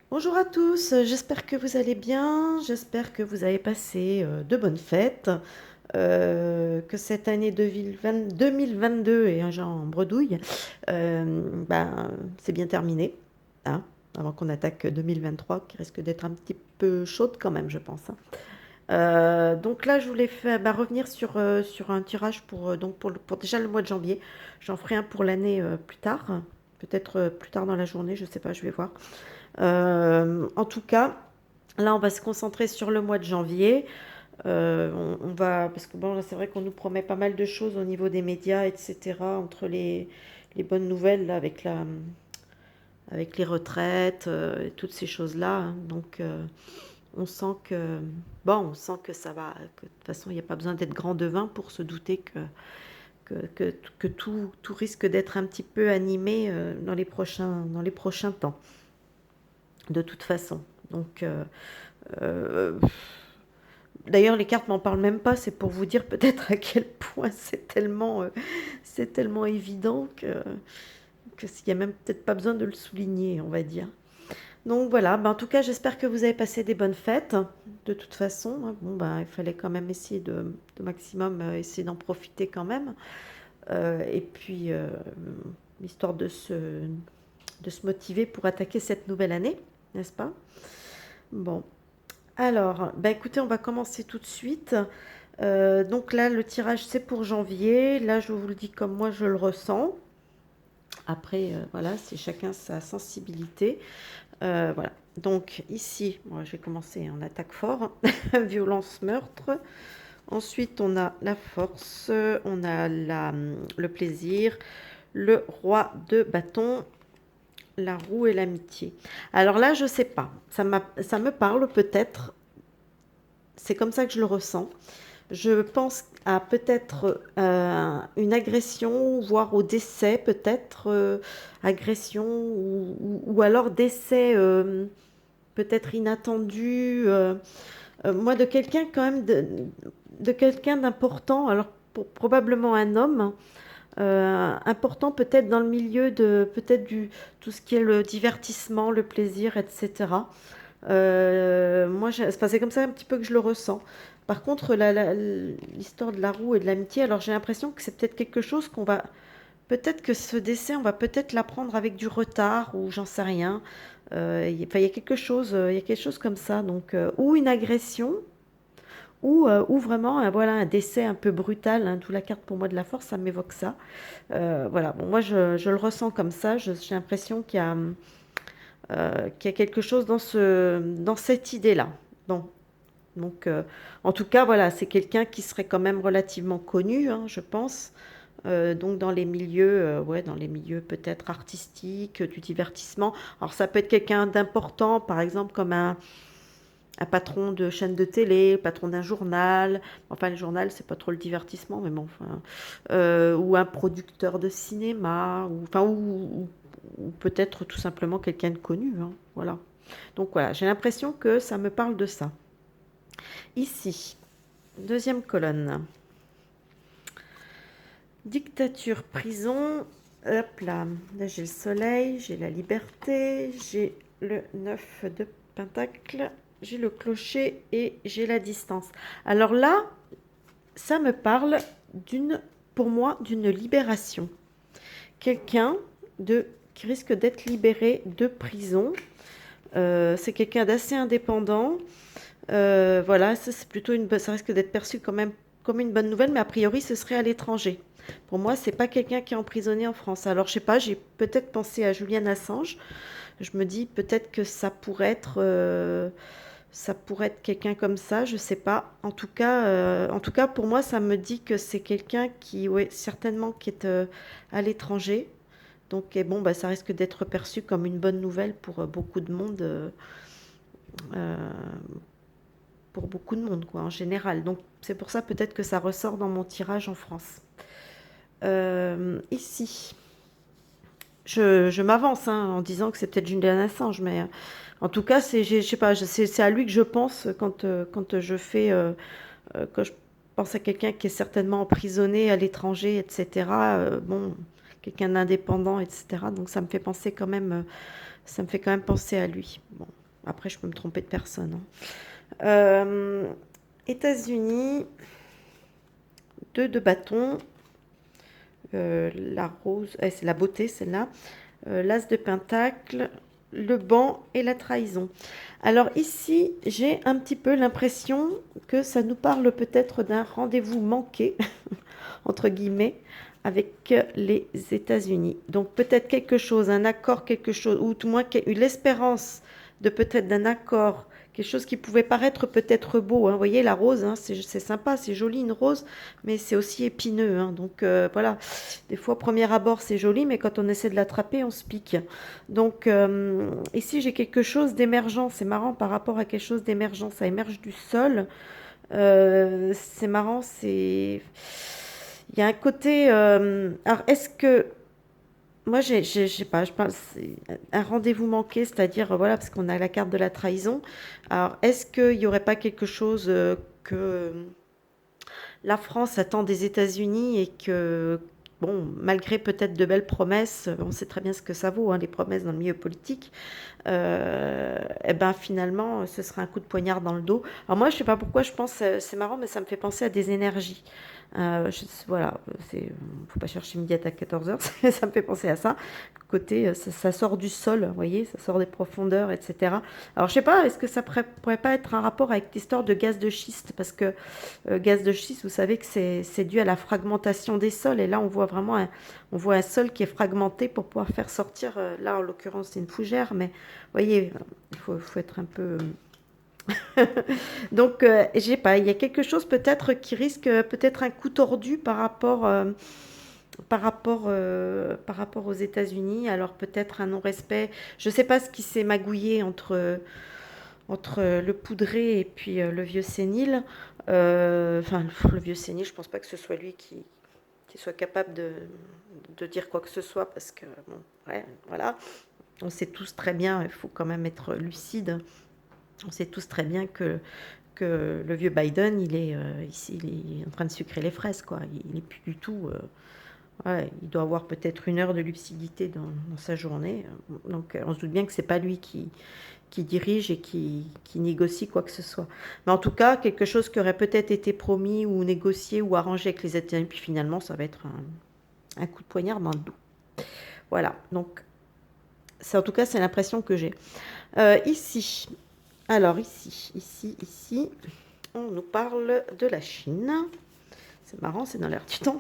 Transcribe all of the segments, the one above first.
Bonjour à tous, j'espère que vous allez bien, j'espère que vous avez passé de bonnes fêtes, que cette année 2022 et un genre en bredouille, c'est bien terminé, hein, avant qu'on attaque 2023 qui risque d'être un petit peu chaude quand même, je pense, hein. Donc là, je voulais revenir sur un tirage pour déjà le mois de janvier. J'en ferai un pour l'année plus tard, peut-être plus tard dans la journée, je sais pas, je vais voir. En tout cas, là, on va se concentrer sur le mois de janvier. On va, parce que bon, là, c'est vrai qu'on nous promet pas mal de choses au niveau des médias, etc. Entre les bonnes nouvelles là, avec les retraites et toutes ces choses-là, hein. Donc, on sent que, bon, on sent que ça va. Que, de toute façon, il n'y a pas besoin d'être grand devin pour se douter que tout risque d'être un petit peu animé dans les prochains temps, de toute façon. Donc, euh, d'ailleurs, les cartes m'en parlent même pas, c'est pour vous dire peut-être à quel point c'est tellement évident que s'il y a même peut-être pas besoin de le souligner, on va dire. Donc voilà, en tout cas, j'espère que vous avez passé des bonnes fêtes. De toute façon, hein. Bon, il fallait quand même essayer de maximum essayer d'en profiter quand même. Et puis, histoire de se motiver pour attaquer cette nouvelle année, n'est-ce pas? Bon, alors, écoutez, on va commencer tout de suite. Donc là, le tirage, c'est pour janvier. Là, je vous le dis comme moi, je le ressens. Après, voilà, c'est chacun sa sensibilité. Voilà. Donc ici, moi, je vais commencer en attaque fort. Violence, meurtre. Ensuite, on a la force, on a le plaisir, le roi de bâton, la roue et l'amitié. Alors là, je sais pas. Ça me parle peut-être. C'est comme ça que je le ressens. Je pense à peut-être une agression, voire au décès, peut-être agression ou alors décès peut-être inattendu. Moi, de quelqu'un quand même, de quelqu'un d'important, alors probablement un homme, important peut-être dans le milieu de peut-être du tout ce qui est le divertissement, le plaisir, etc. Moi, c'est comme ça un petit peu que je le ressens. Par contre, l'histoire de la roue et de l'amitié, alors j'ai l'impression que c'est peut-être quelque chose qu'on va... Peut-être que ce décès, on va peut-être l'apprendre avec du retard ou j'en sais rien. Il y a quelque chose, il y a quelque chose comme ça. Donc, ou une agression, ou vraiment voilà, un décès un peu brutal, hein, d'où la carte pour moi de la force, ça m'évoque ça. Voilà, bon, moi je le ressens comme ça. J'ai l'impression qu'il y a quelque chose dans cette idée-là. Bon, donc, en tout cas, voilà, c'est quelqu'un qui serait quand même relativement connu, hein, je pense. Donc ouais, dans les milieux peut-être artistiques, du divertissement. Alors ça peut être quelqu'un d'important, par exemple comme un patron de chaîne de télé, patron d'un journal. Enfin, le journal, c'est pas trop le divertissement, mais bon, enfin, ou un producteur de cinéma, ou peut-être tout simplement quelqu'un de connu, hein, voilà. Donc voilà, j'ai l'impression que ça me parle de ça. Ici, deuxième colonne. Dictature, prison. Hop là. Là, j'ai le soleil, j'ai la liberté, j'ai le 9 de pentacle, j'ai le clocher et j'ai la distance. Alors là, ça me parle pour moi, d'une libération. Quelqu'un qui risque d'être libéré de prison. C'est quelqu'un d'assez indépendant. Voilà, ça c'est plutôt ça risque d'être perçu quand même comme une bonne nouvelle, mais a priori ce serait à l'étranger. Pour moi, c'est pas quelqu'un qui est emprisonné en France. Alors je sais pas, j'ai peut-être pensé à Julian Assange. Je me dis peut-être que ça pourrait être quelqu'un comme ça, je sais pas. En tout cas, pour moi, ça me dit que c'est quelqu'un qui, ouais, certainement qui est à l'étranger. Donc, et bon, ça risque d'être perçu comme une bonne nouvelle beaucoup de monde. Euh, pour beaucoup de monde, quoi, en général. Donc c'est pour ça peut-être que ça ressort dans mon tirage en France. Ici, je m'avance hein, en disant que c'est peut-être Julian Assange, mais en tout cas, je sais pas, c'est à lui que je pense quand je fais, quand je pense à quelqu'un qui est certainement emprisonné à l'étranger, etc. Bon, quelqu'un d'indépendant, etc. Donc ça me fait penser quand même, ça me fait quand même penser à lui. Bon, après je peux me tromper de personne, hein. États-Unis, 2 de bâton, la rose, c'est la beauté celle-là, l'as de pentacle, le banc et la trahison. Alors ici, j'ai un petit peu l'impression que ça nous parle peut-être d'un rendez-vous manqué, entre guillemets, avec les États-Unis. Donc peut-être quelque chose, un accord, quelque chose, ou tout moins l'espérance de peut-être d'un accord, quelque chose qui pouvait paraître peut-être beau, hein. Vous voyez la rose, hein, c'est sympa, c'est joli une rose, mais c'est aussi épineux, hein. Donc voilà, des fois au premier abord c'est joli, mais quand on essaie de l'attraper, on se pique. Donc ici j'ai quelque chose d'émergent, c'est marrant par rapport à quelque chose d'émergent, ça émerge du sol. C'est marrant, c'est... Il y a un côté... Alors, est-ce que... Moi, je sais pas, je pense c'est un rendez-vous manqué, c'est-à-dire, voilà, parce qu'on a la carte de la trahison. Alors, est-ce qu'il n'y aurait pas quelque chose que la France attend des États-Unis et que, bon, malgré peut-être de belles promesses, on sait très bien ce que ça vaut, hein, les promesses dans le milieu politique, et ben finalement, ce sera un coup de poignard dans le dos. Alors moi, je sais pas pourquoi, je pense, c'est marrant, mais ça me fait penser à des énergies. Voilà, faut pas chercher midi à 14h, ça me fait penser à ça. Côté, ça sort du sol, vous voyez, ça sort des profondeurs, etc. Alors je sais pas, est-ce que ça pourrait pas être un rapport avec l'histoire de gaz de schiste? Parce que gaz de schiste, vous savez que c'est dû à la fragmentation des sols. Et là, on voit un sol qui est fragmenté pour pouvoir faire sortir, là en l'occurrence c'est une fougère, mais vous voyez, faut être un peu... Donc, je sais pas, il y a quelque chose peut-être qui risque peut-être un coup tordu par rapport aux États-Unis. Alors peut-être un non-respect. Je ne sais pas ce qui s'est magouillé entre le poudré et puis le vieux sénile. Enfin, le vieux sénile, je pense pas que ce soit lui qui soit capable de dire quoi que ce soit parce que, bon, ouais, voilà. On sait tous très bien, il faut quand même être lucide. On sait tous très bien que le vieux Biden, ici, il est en train de sucrer les fraises, quoi. Il n'est plus du tout. Ouais, il doit avoir peut-être 1 heure de lucidité dans sa journée. Donc, on se doute bien que c'est pas lui qui dirige et qui négocie quoi que ce soit. Mais en tout cas, quelque chose qui aurait peut-être été promis ou négocié ou arrangé avec les États-Unis, puis finalement, ça va être un coup de poignard dans le dos. Voilà. Donc, en tout cas, c'est l'impression que j'ai. Ici, alors ici, on nous parle de la Chine. C'est marrant, c'est dans l'air du temps.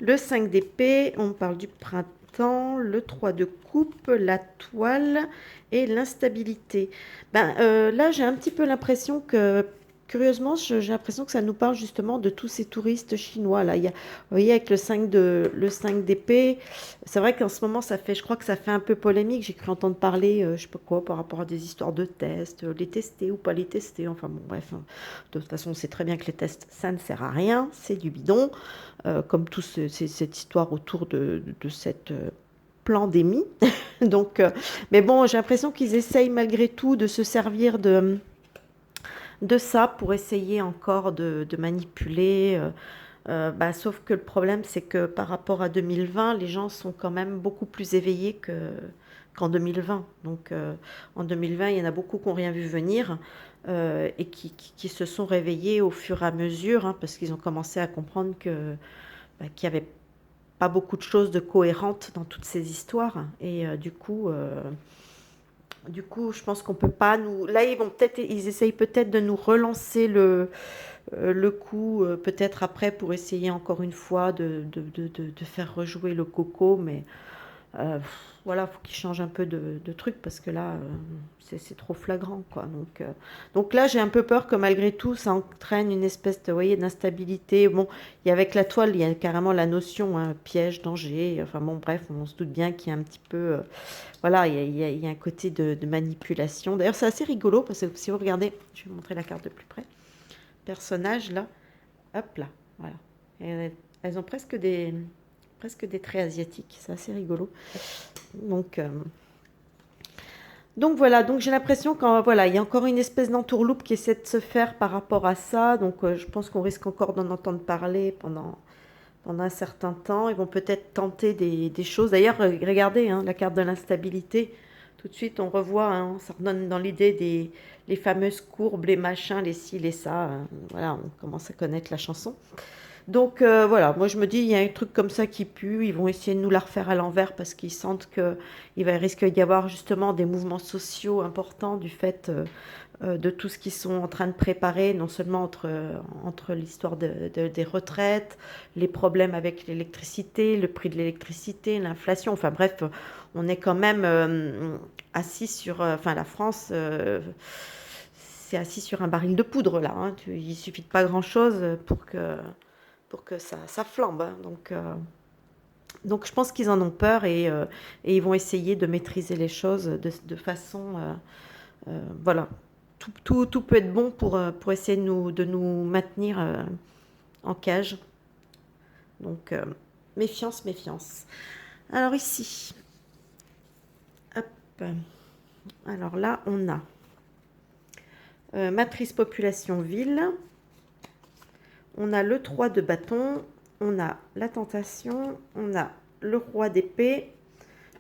Le 5 d'épée, on parle du printemps, le 3 de coupe, la toile et l'instabilité. Là, j'ai un petit peu l'impression que, curieusement, j'ai l'impression que ça nous parle justement de tous ces touristes chinois. Là, vous voyez, avec le 5 d'épée, c'est vrai qu'en ce moment, je crois que ça fait un peu polémique. J'ai cru entendre parler, je sais pas quoi, par rapport à des histoires de tests, les tester ou pas les tester. Enfin bon, bref, hein. De toute façon, on sait très bien que les tests, ça ne sert à rien, c'est du bidon, comme cette histoire autour de cette pandémie. Donc, mais bon, j'ai l'impression qu'ils essayent malgré tout de se servir de ça pour essayer encore de manipuler. Sauf que le problème, c'est que par rapport à 2020, les gens sont quand même beaucoup plus éveillés qu'en 2020. Donc en 2020, il y en a beaucoup qui n'ont rien vu venir et qui se sont réveillés au fur et à mesure, hein, parce qu'ils ont commencé à comprendre qu'il n'y avait pas beaucoup de choses de cohérentes dans toutes ces histoires. Et du coup, je pense qu'on peut pas nous... Là, ils essayent peut-être de nous relancer le coup, peut-être après, pour essayer encore une fois de faire rejouer le coco, mais voilà, faut qu'ils changent un peu de truc, parce que là, c'est trop flagrant, quoi. Donc là, j'ai un peu peur que malgré tout, ça entraîne une espèce de, vous voyez, d'instabilité. Bon, avec la toile, il y a carrément la notion, hein, piège, danger. Enfin bon, bref, on se doute bien qu'il y a un petit peu... voilà, il y a un côté de manipulation. D'ailleurs, c'est assez rigolo, parce que si vous regardez, je vais vous montrer la carte de plus près. Personnages, là, hop là, voilà. Et elles ont presque des traits asiatiques, c'est assez rigolo. Donc voilà, donc j'ai l'impression qu'il voilà, il y a encore une espèce d'entourloupe qui essaie de se faire par rapport à ça. Donc je pense qu'on risque encore d'en entendre parler pendant un certain temps. Ils vont peut-être tenter des choses. D'ailleurs, regardez hein, la carte de l'instabilité. Tout de suite, on revoit, hein, ça redonne dans l'idée des les fameuses courbes, les machins, les ci, les ça. Voilà, on commence à connaître la chanson. Donc voilà, moi je me dis, il y a un truc comme ça qui pue, ils vont essayer de nous la refaire à l'envers parce qu'ils sentent risque d'y avoir justement des mouvements sociaux importants du fait de tout ce qu'ils sont en train de préparer, non seulement entre l'histoire des retraites, les problèmes avec l'électricité, le prix de l'électricité, l'inflation, enfin bref, on est quand même assis sur, enfin la France, c'est assis sur un baril de poudre là, hein. Il suffit de pas grand-chose pour que ça flambe, hein. Donc je pense qu'ils en ont peur et ils vont essayer de maîtriser les choses de façon, voilà, tout peut être bon pour essayer de nous maintenir en cage. Donc, méfiance, méfiance. Alors ici, hop. Alors là, on a matrice population ville. On a le 3 de bâton. On a la tentation. On a le roi d'épée,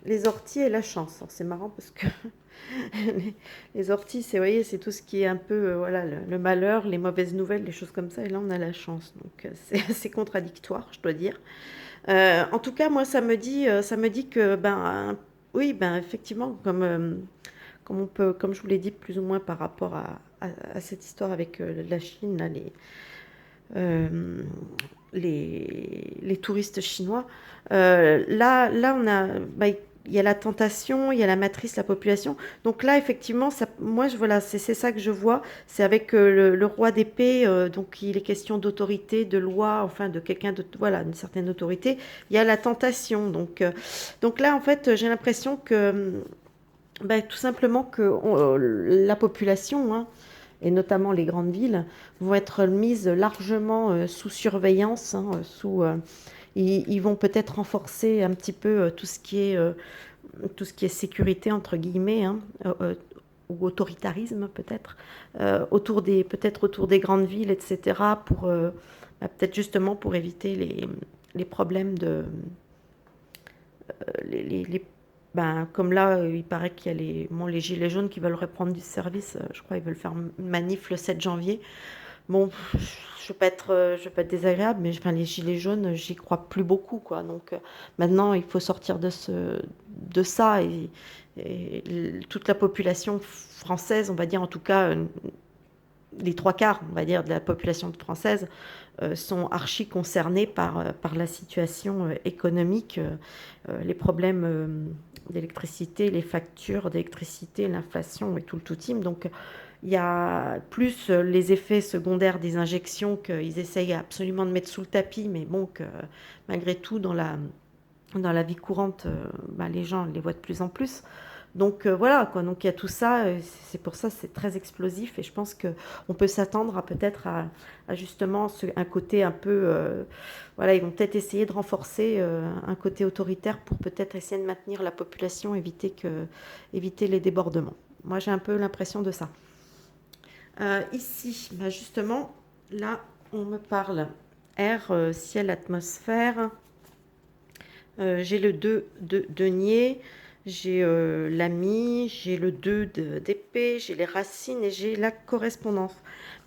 les orties et la chance. Alors c'est marrant parce que les orties, c'est, vous voyez, c'est tout ce qui est un peu voilà, le malheur, les mauvaises nouvelles, les choses comme ça. Et là, on a la chance. Donc, c'est assez contradictoire, je dois dire. En tout cas, moi, ça me dit que, ben, oui, ben, effectivement, comme je vous l'ai dit, plus ou moins par rapport à cette histoire avec la Chine, là, euh, les touristes chinois. Là, on a, bah, il y a la tentation, il y a la matrice, la population. Donc là, effectivement, ça, moi, voilà, c'est ça que je vois. C'est avec le roi d'épée, donc il est question d'autorité, de loi, enfin de quelqu'un de, voilà, d'une certaine autorité. Il y a la tentation. Donc là, en fait, j'ai l'impression que, bah, tout simplement que la population, hein, et notamment les grandes villes, vont être mises largement sous surveillance, hein, ils vont peut-être renforcer un petit peu tout ce qui est sécurité entre guillemets, hein, ou autoritarisme peut-être, peut-être autour des grandes villes, etc. Pour bah, peut-être justement pour éviter les problèmes les ben, comme là, il paraît qu'il y a les gilets jaunes qui veulent reprendre du service. Je crois qu'ils veulent faire une manif le 7 janvier. Bon, je vais pas être désagréable, mais enfin, les gilets jaunes, j'y crois plus beaucoup, quoi. Donc maintenant, il faut sortir de ça et toute la population française, on va dire en tout cas les trois quarts, on va dire, de la population française sont archi concernés par la situation économique, les problèmes d'électricité, les factures d'électricité, l'inflation et tout le tout team. Donc, il y a plus les effets secondaires des injections qu'ils essayent absolument de mettre sous le tapis, mais bon, que malgré tout, dans la vie courante, bah, les gens les voient de plus en plus. Donc voilà, quoi. Donc il y a tout ça, c'est pour ça c'est très explosif et je pense qu'on peut s'attendre à peut-être à justement un côté un peu, voilà, ils vont peut-être essayer de renforcer un côté autoritaire pour peut-être essayer de maintenir la population, éviter les débordements. Moi j'ai un peu l'impression de ça. Ici, bah, justement, là on me parle air, ciel, atmosphère. J'ai le 2 de denier, j'ai l'ami, j'ai le 2 d'épée, j'ai les racines et j'ai la correspondance.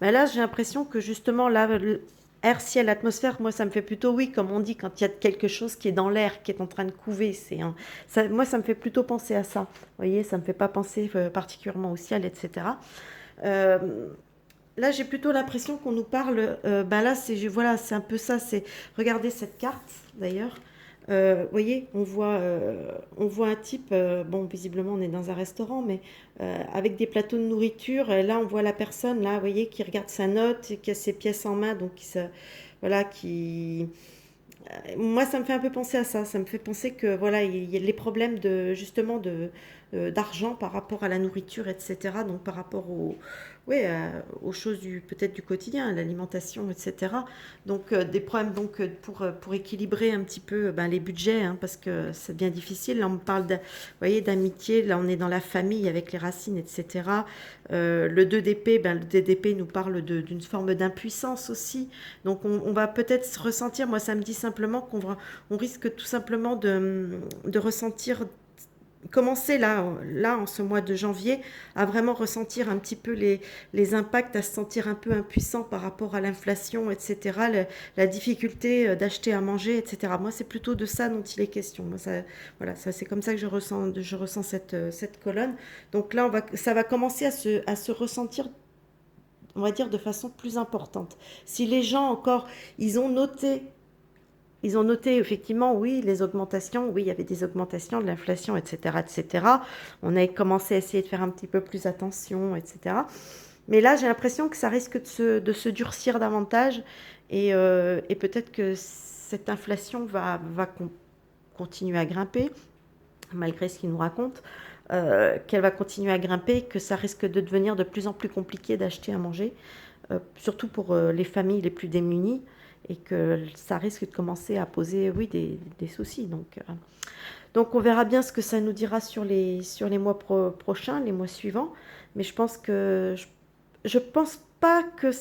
Mais là, j'ai l'impression que justement, là, air, ciel, atmosphère, moi, ça me fait plutôt, oui, comme on dit, quand il y a quelque chose qui est dans l'air, qui est en train de couver. Moi, ça me fait plutôt penser à ça. Vous voyez, ça me fait pas penser particulièrement au ciel, etc. Euh, Là, j'ai plutôt l'impression qu'on nous parle. Ben là, voilà, c'est un peu ça. Regardez cette carte, d'ailleurs. Vous voyez, on voit un type. Bon, visiblement, on est dans un restaurant, mais avec des plateaux de nourriture. Et là, on voit la personne, là, vous voyez, qui regarde sa note, qui a ses pièces en main, donc voilà, qui. Moi, ça me fait un peu penser à ça. Ça me fait penser que voilà, il y a les problèmes de justement d'argent par rapport à la nourriture, etc. Donc par rapport ouais, aux choses peut-être du quotidien, à l'alimentation, etc. Donc des problèmes donc pour équilibrer un petit peu ben, les budgets, hein, parce que c'est bien difficile. Là, on parle vous voyez, d'amitié. Là, on est dans la famille avec les racines, etc. Le 2 d'épée, ben, le 2 d'épée nous parle d'une forme d'impuissance aussi. Donc on va peut-être ressentir, moi ça me dit simplement simplement on risque tout simplement de ressentir, commencer là, en ce mois de janvier, à vraiment ressentir un petit peu les impacts, à se sentir un peu impuissant par rapport à l'inflation, etc., la difficulté d'acheter à manger, etc. Moi, c'est plutôt de ça dont il est question. Moi, ça, voilà, ça, c'est comme ça que je ressens cette colonne. Donc là, ça va commencer à se ressentir, on va dire, de façon plus importante. Si les gens encore, ils ont noté ils ont noté effectivement, oui, les augmentations, oui, il y avait des augmentations de l'inflation, etc., etc. On a commencé à essayer de faire un petit peu plus attention, etc. Mais là, j'ai l'impression que ça risque de se durcir davantage et peut-être que cette inflation va continuer à grimper, malgré ce qu'ils nous racontent, qu'elle va continuer à grimper, que ça risque de devenir de plus en plus compliqué d'acheter à manger, surtout pour les familles les plus démunies, et que ça risque de commencer à poser, oui, des soucis. Donc on verra bien ce que ça nous dira sur les mois prochains, les mois suivants. Mais je pense pas que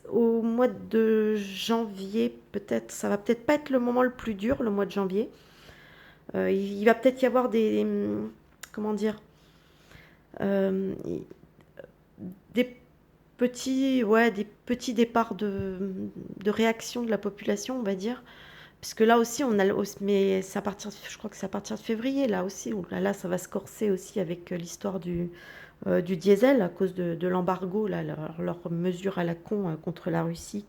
au mois de janvier, peut-être, ça va peut-être pas être le moment le plus dur, le mois de janvier. Il va peut-être y avoir comment dire, euh, des des petits départs de réaction de la population, on va dire. Parce que là aussi, mais c'est à partir, je crois que c'est à partir de février, là aussi, où là, ça va se corser aussi avec l'histoire du diesel à cause de l'embargo, là, leur mesure à la con contre la Russie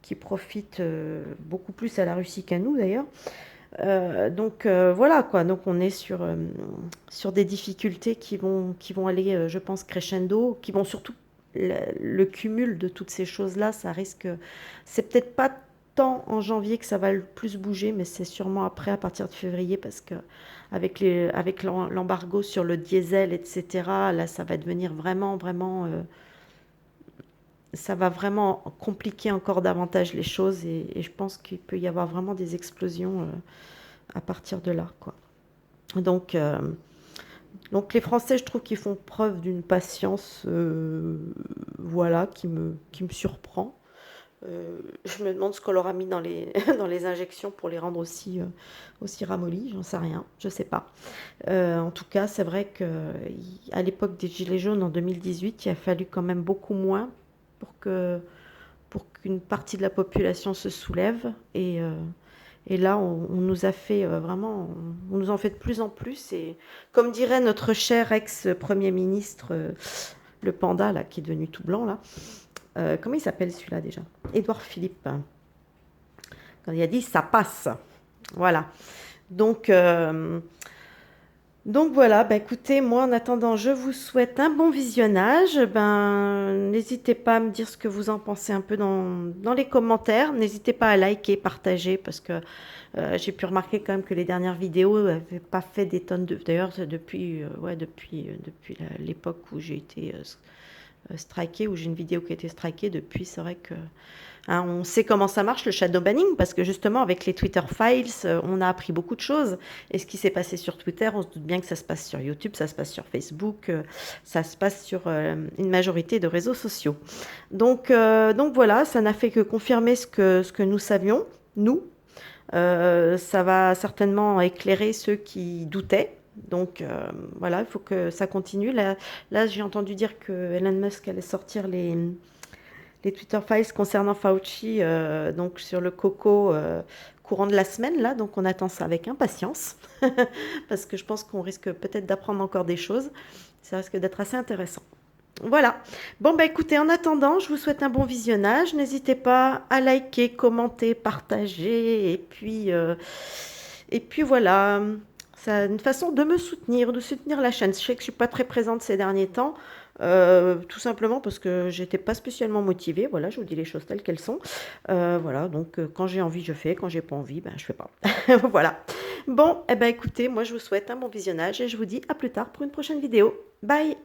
qui profite beaucoup plus à la Russie qu'à nous d'ailleurs. Voilà quoi, donc on est sur des difficultés qui vont aller, je pense, crescendo, qui vont surtout le cumul de toutes ces choses-là, ça risque, c'est peut-être pas tant en janvier que ça va le plus bouger, mais c'est sûrement après, à partir de février, parce que avec l'embargo sur le diesel, etc., là, ça va devenir vraiment, vraiment, ça va vraiment compliquer encore davantage les choses, et je pense qu'il peut y avoir vraiment des explosions à partir de là, quoi. Donc, euh, donc les Français, je trouve qu'ils font preuve d'une patience, voilà, qui me surprend. Je me demande ce qu'on leur a mis dans les, dans les injections pour les rendre aussi ramollis, j'en sais rien, je sais pas. En tout cas, c'est vrai qu'à l'époque des Gilets jaunes en 2018, il a fallu quand même beaucoup moins pour qu'une partie de la population se soulève. Et là, on nous a fait vraiment, on nous en fait de plus en plus. Et comme dirait notre cher ex-premier ministre, le panda, là, qui est devenu tout blanc, là, comment il s'appelle celui-là déjà? Édouard Philippe. Quand il a dit ça passe. Voilà. Donc, euh, donc voilà, bah écoutez, moi en attendant, je vous souhaite un bon visionnage. Ben, n'hésitez pas à me dire ce que vous en pensez un peu dans les commentaires. N'hésitez pas à liker, partager, parce que j'ai pu remarquer quand même que les dernières vidéos n'avaient pas fait des tonnes de... D'ailleurs, depuis l'époque où j'ai été strikée, où j'ai une vidéo qui a été strikée, depuis, c'est vrai que... Hein, on sait comment ça marche le shadow banning parce que justement avec les Twitter Files, on a appris beaucoup de choses. Et ce qui s'est passé sur Twitter, on se doute bien que ça se passe sur YouTube, ça se passe sur Facebook, ça se passe sur une majorité de réseaux sociaux. Donc voilà, ça n'a fait que confirmer ce que nous savions, nous. Ça va certainement éclairer ceux qui doutaient. Donc voilà, il faut que ça continue. Là j'ai entendu dire que Elon Musk allait sortir les Twitter Files concernant Fauci, donc sur le coco courant de la semaine, là. Donc on attend ça avec impatience, parce que je pense qu'on risque peut-être d'apprendre encore des choses. Ça risque d'être assez intéressant. Voilà. Bon, bah écoutez, en attendant, je vous souhaite un bon visionnage. N'hésitez pas à liker, commenter, partager, et puis voilà. C'est une façon de me soutenir, de soutenir la chaîne. Je sais que je suis pas très présente ces derniers temps, tout simplement parce que j'étais pas spécialement motivée. Voilà, je vous dis les choses telles qu'elles sont. Voilà, donc quand j'ai envie, je fais. Quand j'ai pas envie, ben je fais pas. Voilà. Bon, eh ben écoutez, moi je vous souhaite un bon visionnage et je vous dis à plus tard pour une prochaine vidéo. Bye!